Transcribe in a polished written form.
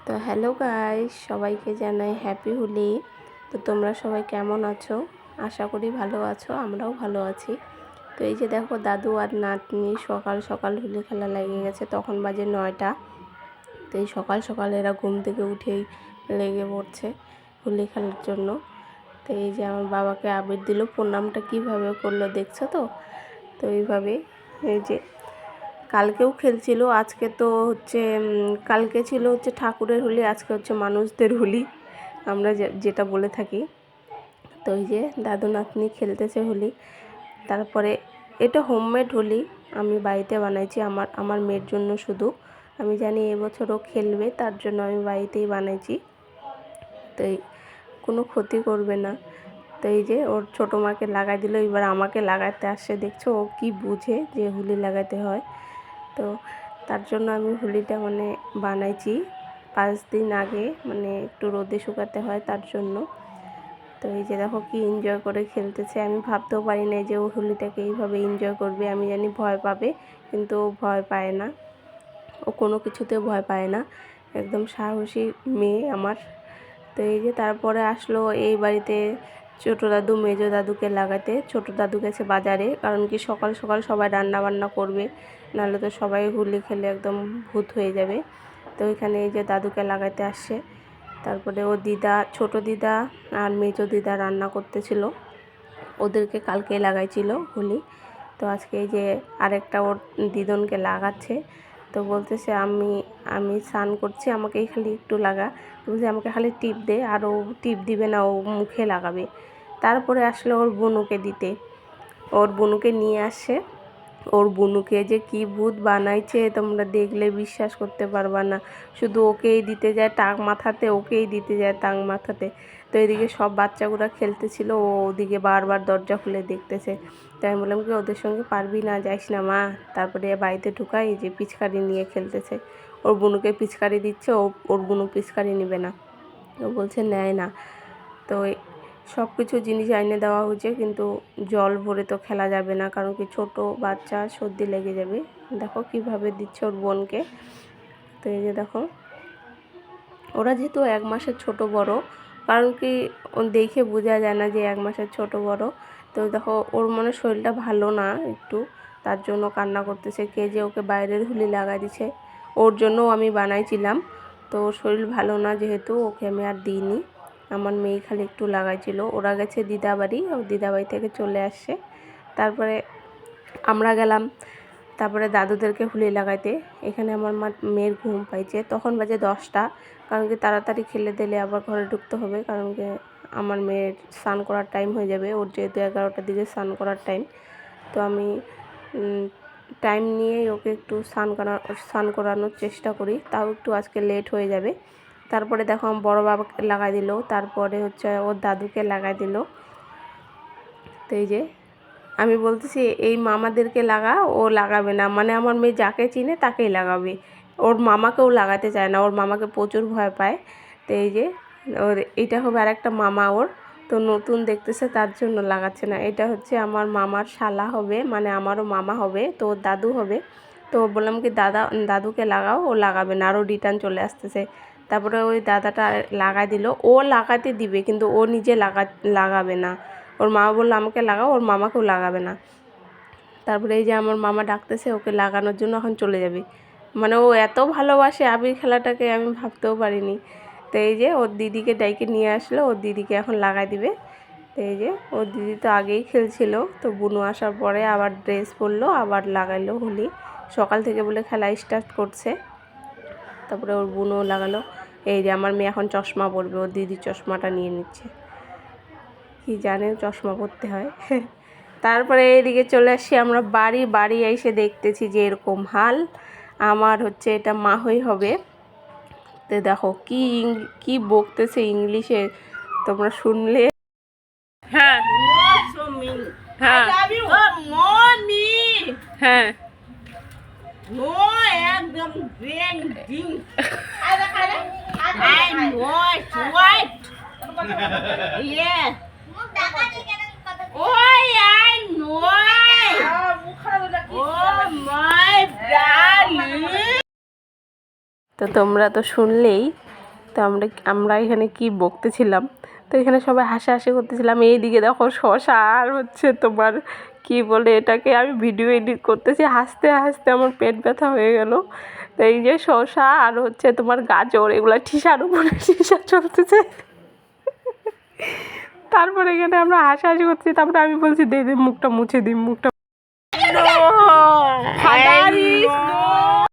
তো hello guys, সবাইকে জানাই হ্যাপি হোলি। তো তোমরা সবাই কেমন আছো? আশা করি ভালো আছো, আমরাও ভালো আছি। তো এই যে দেখো, দাদু আর নাতনি সকাল সকাল হোলি খেলা লেগে গেছে। তখন বাজে 9টা। তো এই সকাল সকাল এরা ঘুম থেকে উঠেই লেগে পড়ছে হোলি খেলার জন্য। তো এই যে আমার বাবাকে আবির দিল, প্রণামটা কীভাবে করলো দেখছো তো? তো এইভাবে এই যে কালকেও খেলছিল, আজকে তো হচ্ছে কালকে ছিল হচ্ছে ঠাকুরের হোলি, আজকে হচ্ছে মানুষদের হোলি আমরা যেটা বলে থাকি। তো এই যে দাদু নাতনি খেলতেছে হোলি। তারপরে এটা হোমমেড হোলি, আমি বাড়িতে বানাইছি আমার মেয়ের জন্য শুধু। আমি জানি এবছরও খেলবে, তার জন্য আমি বাড়িতেই বানাইছি। তো এই কোনো ক্ষতি করবে না। তো এই যে ওর ছোটো মাকে লাগাই দিল, এবার আমাকে লাগাতে আসছে। দেখছো ও কি বুঝে যে হোলি লাগাতে হয়। তো তার জন্য আমি হোলিটা বানাইছি 5 দিন আগে, একটু রোদে শুকাতে হয় তার জন্য। তো এই যে দেখো কি এনজয় করে খেলতেছে। আমি ভাবতেও পারি না যে ও হোলিটাকে এইভাবে এনজয় করবে। আমি জানি ভয় পাবে, কিন্তু ও ভয় পায় না, ও কোনো কিছুতেও ভয় পায় না, একদম সাহসী মেয়ে আমার। তো এই যে তারপরে আসলো এই বাড়িতে ছোটো দাদু মেজো দাদুকে লাগাতে। ছোটো দাদু গেছে বাজারে, কারণ কি সকাল সকাল সবাই রান্না বান্না করবে, নাহলে তো সবাই হোলি খেলে একদম ভূত হয়ে যাবে। তো এখানে এই যে দাদুকে লাগাতে আসছে। তারপরে ও দিদা, ছোটো দিদা আর মেজো দিদা রান্না করতেছিল, ওদেরকে কালকে লাগাইছিল হোলি। তো আজকে এই যে আরেকটা ওর দিদনকে লাগাচ্ছে। তো বলতেছে আমি আমি স্নান করছি, আমাকেই খালি একটু লাগা। বলছে আমাকে খালি টিপ দে, আর ও টিপ দিবে না, ও মুখে লাগাবে। তারপরে আসলে ওর বুনুকে দিতে, ওর বুনুকে নিয়ে আসে। ওর বুনুকে যে কি ভূত বানাইছে তোমরা দেখলে বিশ্বাস করতে পারবা না। শুধু ওকেই দিতে যায় টাক মাথাতে, ওকেই দিতে যায় টাক মাথাতে। তো এদিকে সব বাচ্চাগুলো খেলতেছিল, ও ওদিকে বারবার দরজা খুলে দেখতেছে। তাই আমি বললাম কি ওদের সঙ্গে পারবি না, যাইস না মা। তারপরে বাড়িতে ঢুকাই যে পিচকারি নিয়ে খেলতেছে। ওর বুনুকে পিচকারি দিচ্ছে, ওর বুনু পিচকারি নেবে না, ও বলছে নেয় না। তো সব কিছু জিনিস এনে দেওয়া হয়েছে, কিন্তু জল ভরে তো খেলা যাবে না, কারণ কি ছোটো বাচ্চা, সর্দি লেগে যাবে। দেখো কিভাবে দিচ্ছে ওর বোনকে। তো এই যে দেখো, ওরা যেহেতু 1 মাসের ছোট বড়, কারণ কি দেখে বোঝা যায় না যে 1 মাসের ছোট বড়। তো দেখো ওর শরীরটা ভালো না একটু, তার জন্য কান্না করতেছে। কে যে ওকে বাইরের হোলি লাগাই দিছে, ওর জন্যও আমি বানাইছিলাম। তো ওর শরীর ভালো না যেহেতু, ওকে আমি আর দিইনি। আমার মেয়ে খালি একটু লাগাইছিল। ওরা গেছে দিদাবাড়ি, ও দিদাবাড়ি থেকে চলে আসছে। তারপরে আমরা গেলাম তারপরে দাদুদেরকে হোলি লাগাইতে। এখানে আমার মেয়ের ঘুম পাইছে, তখন বাজে 10টা। কারণ কি তাড়াতাড়ি খেলে দিলে আবার ঘরে ঢুকতে হবে, কারণ কি আমার মেয়ের স্নান করার টাইম হয়ে যাবে, ওর যেহেতু 11টার দিকে স্নান করার টাইম। তো আমি টাইম নিয়েই ওকে একটু স্নান করানোর চেষ্টা করি, তাও একটু আজকে লেট হয়ে যাবে। তারপরে দেখো আমার বড়ো বাবাকে লাগাই দিল, তারপরে হচ্ছে ওর দাদুকে লাগাই দিল। তো এই যে আমি বলতেছি এই মামাদেরকে লাগা, ও লাগাবে না, আমার মেয়ে যাকে চিনে তাকেই লাগাবে। ওর মামাকেও লাগাতে চায় না, ওর মামাকে প্রচুর ভয় পায়। তো এই যে ওর এটা হবে আর একটা মামা ওর, তো নতুন দেখতেছে তার জন্য লাগাচ্ছে না। এটা হচ্ছে আমার মামার শালা হবে, আমারও মামা হবে, তো ওর দাদু হবে। তো বললাম কি দাদুকে লাগাও, ও লাগাবে না, আরও রিটার্ন চলে আসতেছে। তারপরে ওই দাদাটা লাগাই দিল, ও লাগাতে দিবে কিন্তু ও নিজে লাগাবে না। ওর মা বললো আমাকে লাগাও, ওর মামাকেও লাগাবে না। তারপরে এই যে আমার মামা ডাকতেছে ওকে লাগানোর জন্য, এখন চলে যাবে। ও এত ভালোবাসে আবির খেলাটাকে, আমি ভাবতেও পারিনি। তো এই যে ওর দিদিকে ডাইকে নিয়ে আসলো, ওর দিদিকে এখন লাগাই দিবে। তো এই যে ওর দিদি তো আগেই খেলছিল, তো বুনু আসার পরে আবার ড্রেস পরলো, আবার লাগাইলো হোলি। সকাল থেকে বলে খেলা স্টার্ট করছে। তারপরে ওর বুনুও লাগালো। এই যে আমার মেয়ে এখন চশমা পরবে, ওর দিদি চশমাটা নিয়ে নিচ্ছে, কি জানে চশমা পরতে হয়। তারপরে এইদিকে চলে আসছি আমরা বাড়ি এসে দেখতেছি যে এরকম হাল। আমার হচ্ছে এটা মাহই হবে। তো দেখো কি বকতেছে ইংলিশে, তোমরা শুনলে। হ্যাঁ হ্যাঁ হ্যাঁ No, একদম green, green. I know it's white. Yeah. Oh, I know. Oh, my darling. তো তোমরা তো শুনলেই তো আমরা এখানে কি বকতেছিলাম, তো এখানে সবাই হাসাহাসি করতেছিলাম। এইদিকে দেখো শশা আর হচ্ছে তোমার কি বলে এটাকে, আমি ভিডিও এডিট করতেছি, হাসতে হাসতে আমার পেট ব্যথা হয়ে গেল। তো এই যে শশা আর হচ্ছে তোমার গাজর, এগুলো ঠিসার উপরে ঠিসা চলতেছে। তারপরে এখানে আমরা হাসাহাসি করছি, তারপরে আমি বলছি দে মুখটা মুছে দিই, মুখটা